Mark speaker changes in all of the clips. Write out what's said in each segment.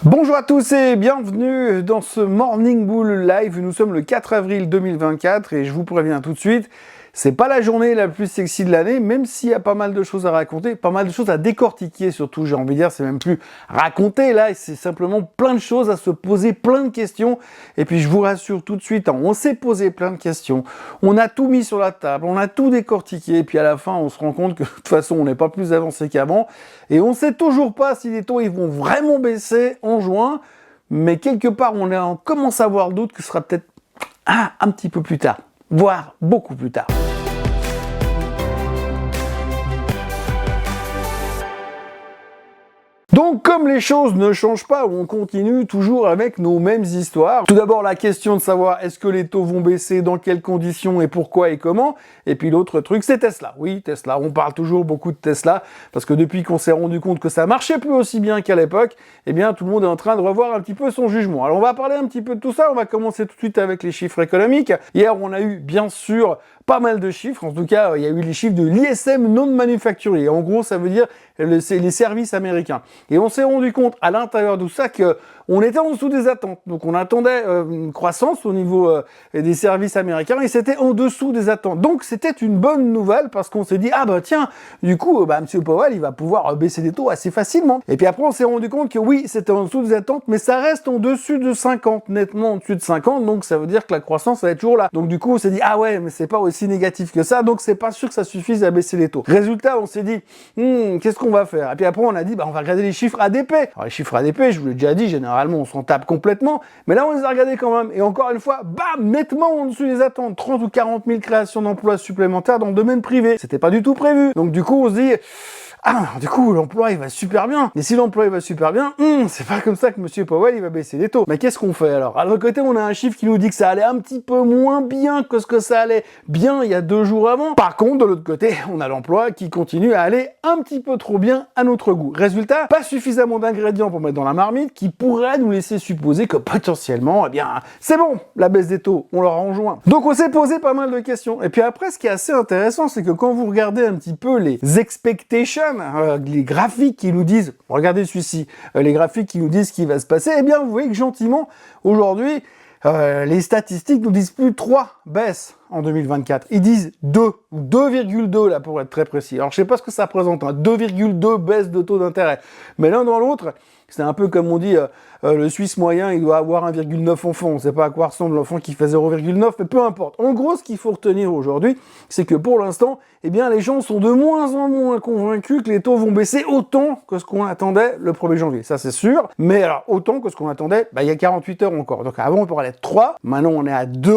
Speaker 1: Bonjour à tous et bienvenue dans ce Morning Bull Live. Nous sommes le 4 avril 2024 et je vous préviens tout de suite, c'est pas la journée la plus sexy de l'année, même s'il y a pas mal de choses à raconter, pas mal de choses à décortiquer surtout, j'ai envie de dire, c'est même plus raconter là, c'est simplement plein de choses à se poser, plein de questions. Et puis je vous rassure tout de suite, on s'est posé plein de questions, on a tout mis sur la table, on a tout décortiqué, et puis à la fin on se rend compte que de toute façon on n'est pas plus avancé qu'avant, et on sait toujours pas si les taux ils vont vraiment baisser en juin, mais quelque part on commence à avoir doute que ce sera peut-être un petit peu plus tard, voire beaucoup plus tard. Donc, comme les choses ne changent pas, on continue toujours avec nos mêmes histoires. Tout d'abord, la question de savoir est-ce que les taux vont baisser, dans quelles conditions et pourquoi et comment. Et puis l'autre truc, c'est Tesla. Oui, Tesla, on parle toujours beaucoup de Tesla, parce que depuis qu'on s'est rendu compte que ça marchait plus aussi bien qu'à l'époque, eh bien, tout le monde est en train de revoir un petit peu son jugement. Alors, on va parler un petit peu de tout ça. On va commencer tout de suite avec les chiffres économiques. Hier, on a eu, bien sûr, pas mal de chiffres. En tout cas, il y a eu les chiffres de l'ISM non manufacturier. En gros, ça veut dire les services américains. Et on s'est rendu compte à l'intérieur de tout ça que on était en dessous des attentes. Donc on attendait une croissance au niveau des services américains et c'était en dessous des attentes. Donc c'était une bonne nouvelle parce qu'on s'est dit ah bah tiens, du coup Monsieur Powell il va pouvoir baisser les taux assez facilement. Et puis après on s'est rendu compte que oui, c'était en dessous des attentes, mais ça reste en dessus de 50, nettement en dessus de 50, donc ça veut dire que la croissance va être toujours là. Donc du coup on s'est dit ah ouais, mais c'est pas aussi négatif que ça, donc c'est pas sûr que ça suffise à baisser les taux. Résultat, on s'est dit qu'est-ce qu'on va faire? Et puis après on a dit bah on va regarder les chiffres ADP. Alors les chiffres ADP, je vous l'ai déjà dit, généralement on s'en tape complètement, mais là on les a regardés quand même, et encore une fois, bam, nettement en dessous des attentes, 30 ou 40 000 créations d'emplois supplémentaires dans le domaine privé. C'était pas du tout prévu. Donc du coup on se dit du coup, l'emploi, il va super bien. Et si l'emploi, il va super bien, c'est pas comme ça que Monsieur Powell, il va baisser les taux. Mais qu'est-ce qu'on fait alors? À l'autre côté, on a un chiffre qui nous dit que ça allait un petit peu moins bien que ce que ça allait bien il y a 2 jours avant. Par contre, de l'autre côté, on a l'emploi qui continue à aller un petit peu trop bien à notre goût. Résultat, pas suffisamment d'ingrédients pour mettre dans la marmite qui pourrait nous laisser supposer que potentiellement, eh bien, c'est bon, la baisse des taux, on leur a enjoint. Donc on s'est posé pas mal de questions. Et puis après, ce qui est assez intéressant, c'est que quand vous regardez un petit peu les expectations, les graphiques qui nous disent, regardez celui-ci, les graphiques qui nous disent ce qui va se passer, eh bien vous voyez que gentiment, aujourd'hui, les statistiques nous disent plus 3 baisses en 2024. Ils disent 2, ou 2,2 là pour être très précis. Alors je sais pas ce que ça représente, 2,2 baisse de taux d'intérêt. Mais l'un dans l'autre, c'est un peu comme on dit, le Suisse moyen, il doit avoir 1,9 enfants. On sait pas à quoi ressemble l'enfant qui fait 0,9, mais peu importe. En gros, ce qu'il faut retenir aujourd'hui, c'est que pour l'instant, eh bien, les gens sont de moins en moins convaincus que les taux vont baisser autant que ce qu'on attendait le 1er janvier. Ça, c'est sûr. Mais alors, autant que ce qu'on attendait, il y a 48 heures encore. Donc avant, on parlait de 3. Maintenant, on est à 2.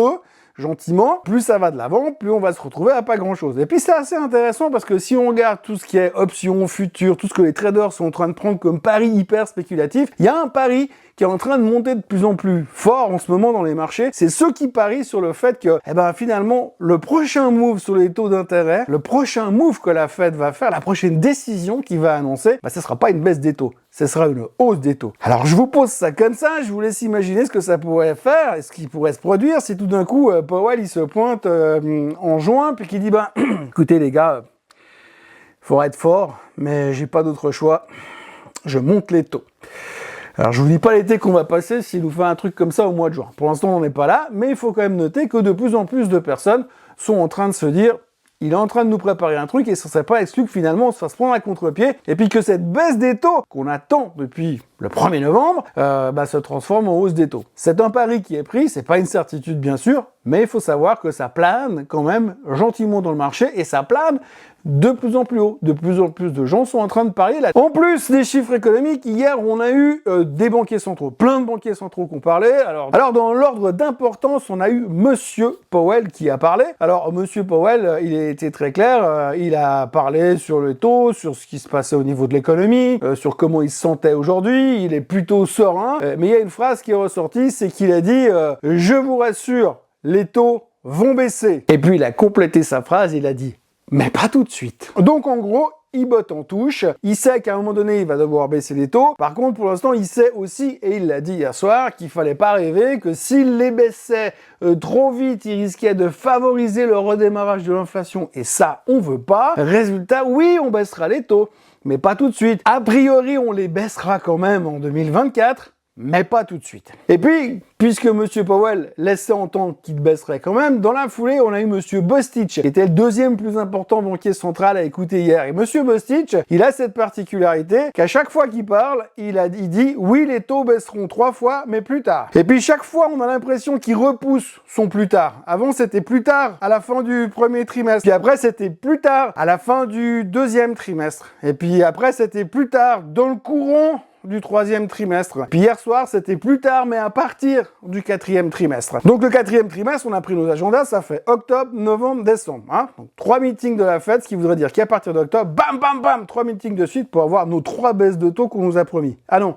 Speaker 1: Gentiment, plus ça va de l'avant, plus on va se retrouver à pas grand chose. Et puis c'est assez intéressant parce que si on regarde tout ce qui est options, futures, tout ce que les traders sont en train de prendre comme pari hyper spéculatif, il y a un pari qui est en train de monter de plus en plus fort en ce moment dans les marchés, c'est ceux qui parient sur le fait que, finalement, le prochain move sur les taux d'intérêt, le prochain move que la Fed va faire, la prochaine décision qu'il va annoncer, ce sera pas une baisse des taux, ce sera une hausse des taux. Alors je vous pose ça comme ça, je vous laisse imaginer ce que ça pourrait faire, et ce qui pourrait se produire si tout d'un coup Powell il se pointe en juin, puis qu'il dit écoutez les gars, faut être fort, mais j'ai pas d'autre choix, je monte les taux. Alors je vous dis pas l'été qu'on va passer s'il nous fait un truc comme ça au mois de juin. Pour l'instant on n'est pas là, mais il faut quand même noter que de plus en plus de personnes sont en train de se dire il est en train de nous préparer un truc et ça serait pas exclu que finalement on se fasse prendre à contre-pied et puis que cette baisse des taux qu'on attend depuis le 1er novembre se transforme en hausse des taux. C'est un pari qui est pris, c'est pas une certitude bien sûr, mais il faut savoir que ça plane quand même gentiment dans le marché et ça plane de plus en plus haut. De plus en plus de gens sont en train de parier là. En plus des chiffres économiques, hier on a eu des banquiers centraux, plein de banquiers centraux qui ont parlé. Alors dans l'ordre d'importance, on a eu Monsieur Powell qui a parlé. Alors Monsieur Powell, il a été très clair, il a parlé sur les taux, sur ce qui se passait au niveau de l'économie, sur comment il se sentait aujourd'hui, il est plutôt serein. Mais il y a une phrase qui est ressortie, c'est qu'il a dit « Je vous rassure, les taux vont baisser ». Et puis il a complété sa phrase, il a dit mais pas tout de suite. Donc en gros, il botte en touche, il sait qu'à un moment donné, il va devoir baisser les taux. Par contre, pour l'instant, il sait aussi, et il l'a dit hier soir, qu'il fallait pas rêver que s'il les baissait trop vite, il risquait de favoriser le redémarrage de l'inflation. Et ça, on veut pas. Résultat, oui, on baissera les taux, mais pas tout de suite. A priori, on les baissera quand même en 2024. mais pas tout de suite. Et puis, puisque M. Powell laissait entendre qu'il baisserait quand même, dans la foulée, on a eu M. Bostic, qui était le deuxième plus important banquier central à écouter hier. Et M. Bostic, il a cette particularité qu'à chaque fois qu'il parle, il dit « Oui, les taux baisseront 3 fois, mais plus tard ». Et puis chaque fois, on a l'impression qu'il repousse son plus tard. Avant, c'était plus tard, à la fin du premier trimestre. Puis après, c'était plus tard, à la fin du deuxième trimestre. Et puis après, c'était plus tard, dans le courant du troisième trimestre. Puis hier soir, c'était plus tard, mais à partir du quatrième trimestre. Donc le quatrième trimestre, on a pris nos agendas, ça fait octobre, novembre, décembre. Hein, donc 3 meetings de la Fed, ce qui voudrait dire qu'à partir d'octobre, bam, bam, bam, 3 meetings de suite pour avoir nos 3 baisses de taux qu'on nous a promis. Ah non,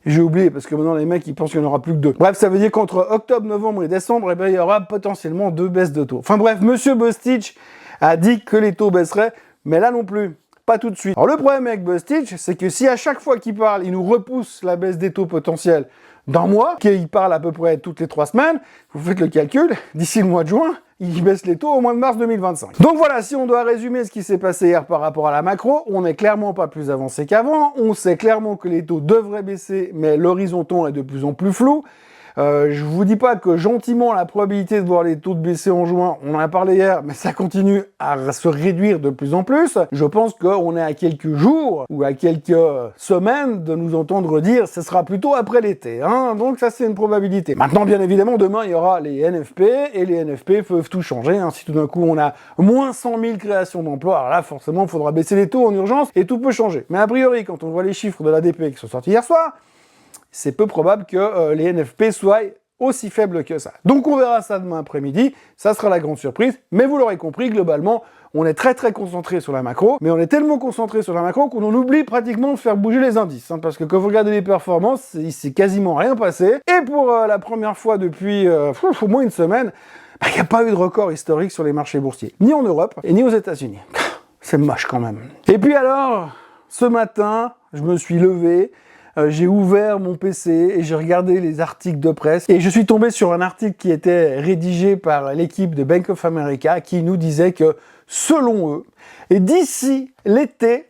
Speaker 1: j'ai oublié, parce que maintenant les mecs, ils pensent qu'il n'y en aura plus que 2. Bref, ça veut dire qu'entre octobre, novembre et décembre, eh ben, il y aura potentiellement 2 baisses de taux. Enfin bref, M. Bostic a dit que les taux baisseraient, mais là non plus. Pas tout de suite. Alors le problème avec Bostic, c'est que si à chaque fois qu'il parle, il nous repousse la baisse des taux potentiels d'un mois, qu'il parle à peu près toutes les 3 semaines, vous faites le calcul, d'ici le mois de juin, il baisse les taux au mois de mars 2025. Donc voilà, si on doit résumer ce qui s'est passé hier par rapport à la macro, on n'est clairement pas plus avancé qu'avant, on sait clairement que les taux devraient baisser, mais l'horizon temps est de plus en plus flou. Je vous dis pas que gentiment la probabilité de voir les taux de baisser en juin, on en a parlé hier, mais ça continue à se réduire de plus en plus. Je pense qu'on est à quelques jours ou à quelques semaines de nous entendre dire ce sera plutôt après l'été. Hein, donc ça c'est une probabilité. Maintenant bien évidemment demain il y aura les NFP et les NFP peuvent tout changer. Hein. Si tout d'un coup on a moins 100 000 créations d'emplois, alors là forcément il faudra baisser les taux en urgence et tout peut changer. Mais a priori quand on voit les chiffres de l'ADP qui sont sortis hier soir, c'est peu probable que les NFP soient aussi faibles que ça. Donc on verra ça demain après-midi, ça sera la grande surprise, mais vous l'aurez compris, globalement, on est très concentré sur la macro, mais on est tellement concentré sur la macro qu'on en oublie pratiquement de faire bouger les indices, hein, parce que quand vous regardez les performances, il s'est quasiment rien passé, et pour la première fois depuis au moins une semaine, il n'y a pas eu de record historique sur les marchés boursiers, ni en Europe, et ni aux États-Unis. C'est moche quand même. Et puis alors, ce matin, je me suis levé, j'ai ouvert mon PC et j'ai regardé les articles de presse et je suis tombé sur un article qui était rédigé par l'équipe de Bank of America qui nous disait que, selon eux, et d'ici l'été,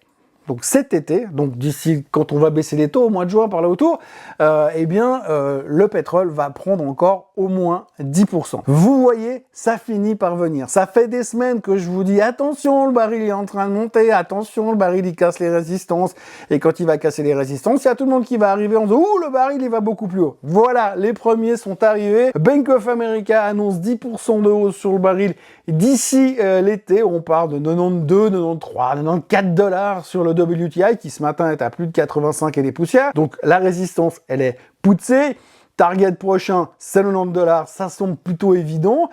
Speaker 1: donc cet été, donc d'ici quand on va baisser les taux au mois de juin par là autour, le pétrole va prendre encore au moins 10%. Vous voyez, ça finit par venir. Ça fait des semaines que je vous dis attention, le baril est en train de monter, attention, le baril il casse les résistances. Et quand il va casser les résistances, il y a tout le monde qui va arriver en disant ouh, le baril il va beaucoup plus haut. Voilà, les premiers sont arrivés. Bank of America annonce 10% de hausse sur le baril d'ici l'été. On part de 92, 93, 94 dollars sur le WTI qui ce matin est à plus de 85 et des poussières. Donc la résistance, elle est poussée. Target prochain, c'est 90 dollars, ça semble plutôt évident.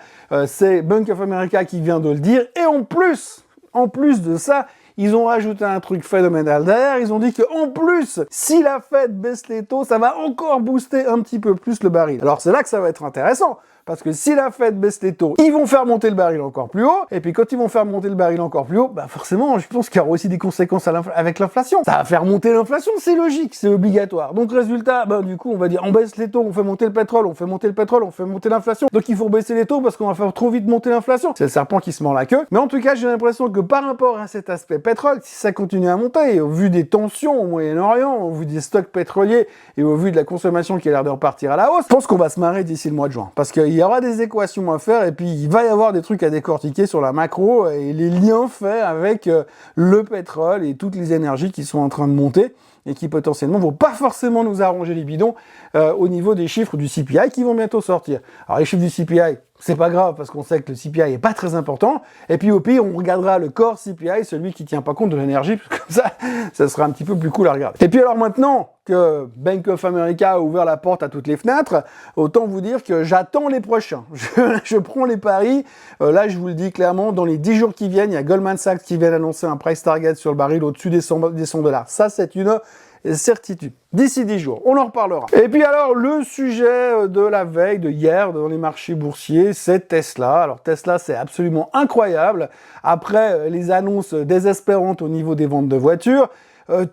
Speaker 1: C'est Bank of America qui vient de le dire. Et en plus de ça, ils ont rajouté un truc phénoménal derrière. Ils ont dit qu'en plus, si la Fed baisse les taux, ça va encore booster un petit peu plus le baril. Alors c'est là que ça va être intéressant. Parce que si la Fed baisse les taux, ils vont faire monter le baril encore plus haut. Et puis quand ils vont faire monter le baril encore plus haut, bah forcément, je pense qu'il y aura aussi des conséquences avec l'inflation. Ça va faire monter l'inflation, c'est logique, c'est obligatoire. Donc résultat, du coup, on va dire, on baisse les taux, on fait monter le pétrole, on fait monter le pétrole, on fait monter l'inflation. Donc il faut baisser les taux parce qu'on va faire trop vite monter l'inflation. C'est le serpent qui se mord la queue. Mais en tout cas, j'ai l'impression que par rapport à cet aspect pétrole, si ça continue à monter, et au vu des tensions au Moyen-Orient, au vu des stocks pétroliers et au vu de la consommation qui a l'air de repartir à la hausse, je pense qu'on va se marrer d'ici le mois de juin. Parce qu'il y aura des équations à faire et puis il va y avoir des trucs à décortiquer sur la macro et les liens faits avec le pétrole et toutes les énergies qui sont en train de monter et qui potentiellement vont pas forcément nous arranger les bidons au niveau des chiffres du CPI qui vont bientôt sortir. Alors les chiffres du CPI, c'est pas grave parce qu'on sait que le CPI est pas très important. Et puis au pire, on regardera le core CPI, celui qui tient pas compte de l'énergie, parce que comme ça sera un petit peu plus cool à regarder. Et puis alors maintenant que Bank of America a ouvert la porte à toutes les fenêtres, autant vous dire que j'attends les prochains. Je prends les paris. Là, je vous le dis clairement, dans les 10 jours qui viennent, il y a Goldman Sachs qui vient d'annoncer un price target sur le baril au-dessus des 100 dollars. Ça, c'est une certitude. D'ici 10 jours, on en reparlera. Et puis alors, le sujet de la veille, de hier, dans les marchés boursiers, c'est Tesla. Alors Tesla, c'est absolument incroyable. Après les annonces désespérantes au niveau des ventes de voitures,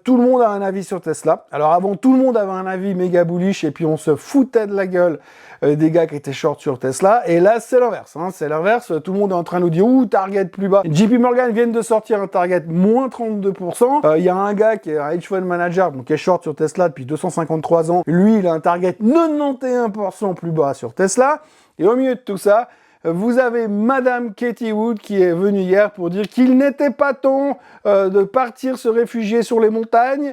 Speaker 1: tout le monde a un avis sur Tesla. Alors avant, tout le monde avait un avis méga bullish et puis on se foutait de la gueule des gars qui étaient short sur Tesla. Et là, c'est l'inverse. Hein, c'est l'inverse. Tout le monde est en train de nous dire « Ouh, target plus bas ». JP Morgan vient de sortir un target moins 32%. Il y a un gars qui est un hedge fund manager, donc qui est short sur Tesla depuis 253 ans. Lui, il a un target 91% plus bas sur Tesla. Et au milieu de tout ça, vous avez Madame Katie Wood qui est venue hier pour dire qu'il n'était pas temps de partir se réfugier sur les montagnes,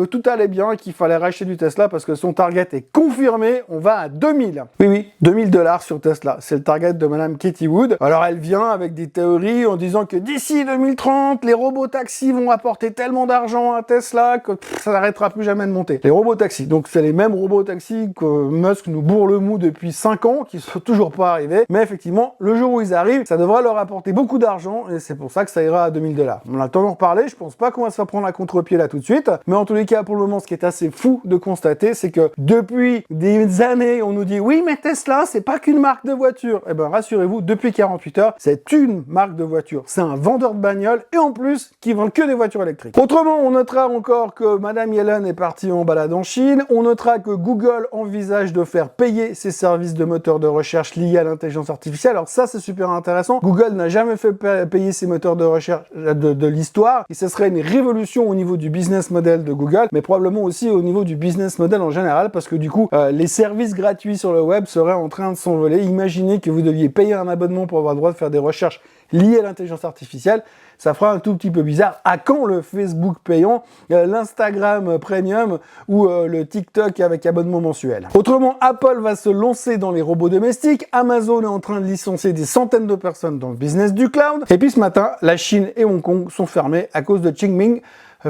Speaker 1: tout allait bien, qu'il fallait racheter du Tesla parce que son target est confirmé, on va à 2000. Oui, $2000 sur Tesla, c'est le target de Madame Katie Wood. Alors elle vient avec des théories en disant que d'ici 2030, les robotaxis vont apporter tellement d'argent à Tesla que ça n'arrêtera plus jamais de monter. Les robotaxis, donc c'est les mêmes robotaxis que Musk nous bourre le mou depuis 5 ans, qui sont toujours pas arrivés, mais effectivement, le jour où ils arrivent, ça devrait leur apporter beaucoup d'argent et c'est pour ça que ça ira à $2000. On a le temps d'en reparler, je pense pas qu'on va se faire prendre à contre-pied là tout de suite, mais en tous les cas, pour le moment, ce qui est assez fou de constater, c'est que depuis des années, on nous dit « Oui, mais Tesla, c'est pas qu'une marque de voiture ». Eh ben, rassurez-vous, depuis 48 heures, c'est une marque de voiture. C'est un vendeur de bagnole et en plus, qui vend que des voitures électriques. Autrement, on notera encore que Madame Yellen est partie en balade en Chine. On notera que Google envisage de faire payer ses services de moteurs de recherche liés à l'intelligence artificielle. Alors ça, c'est super intéressant. Google n'a jamais fait payer ses moteurs de recherche de l'histoire. Et ce serait une révolution au niveau du business model de Google, mais probablement aussi au niveau du business model en général, parce que du coup, les services gratuits sur le web seraient en train de s'envoler. Imaginez que vous deviez payer un abonnement pour avoir le droit de faire des recherches liées à l'intelligence artificielle. Ça fera un tout petit peu bizarre. À quand le Facebook payant, l'Instagram Premium ou le TikTok avec abonnement mensuel? Autrement, Apple va se lancer dans les robots domestiques. Amazon est en train de licencier des centaines de personnes dans le business du cloud. Et puis ce matin, la Chine et Hong Kong sont fermés à cause de Qingming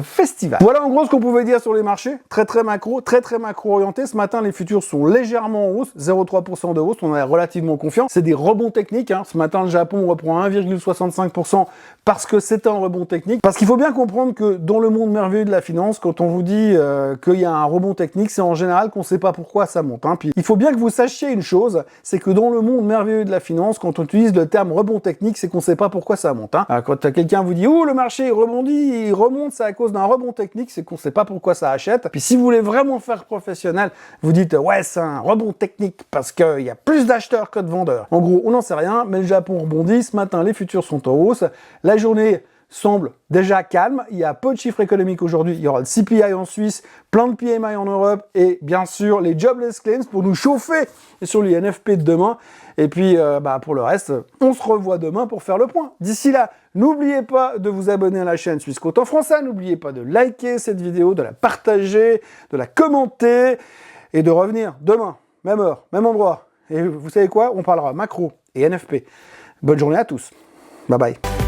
Speaker 1: Festival. Voilà en gros ce qu'on pouvait dire sur les marchés, très macro orienté. Ce matin, les futurs sont légèrement en hausse, 0,3% de hausse, on est relativement confiant. C'est des rebonds techniques, hein. Ce matin, le Japon reprend 1,65% parce que c'est un rebond technique. Parce qu'il faut bien comprendre que dans le monde merveilleux de la finance, quand on vous dit qu'il y a un rebond technique, c'est en général qu'on ne sait pas pourquoi ça monte. Hein. Puis il faut bien que vous sachiez une chose, c'est que dans le monde merveilleux de la finance, quand on utilise le terme rebond technique, c'est qu'on ne sait pas pourquoi ça monte. Hein. Quand quelqu'un vous dit « Oh, le marché il rebondit, il remonte, ça à cause d'un rebond technique », c'est qu'on ne sait pas pourquoi ça achète. Puis si vous voulez vraiment faire professionnel, vous dites « Ouais, c'est un rebond technique parce qu'il y a plus d'acheteurs que de vendeurs ». En gros, on n'en sait rien, mais le Japon rebondit. Ce matin, les futurs sont en hausse. La journée semble déjà calme, il y a peu de chiffres économiques aujourd'hui, il y aura le CPI en Suisse, plein de PMI en Europe et bien sûr les jobless claims pour nous chauffer sur les NFP de demain. Et puis pour le reste, on se revoit demain pour faire le point. D'ici là, n'oubliez pas de vous abonner à la chaîne Suisse Côte en français, n'oubliez pas de liker cette vidéo, de la partager, de la commenter et de revenir demain, même heure, même endroit. Et vous savez quoi? On parlera macro et NFP. Bonne journée à tous. Bye bye.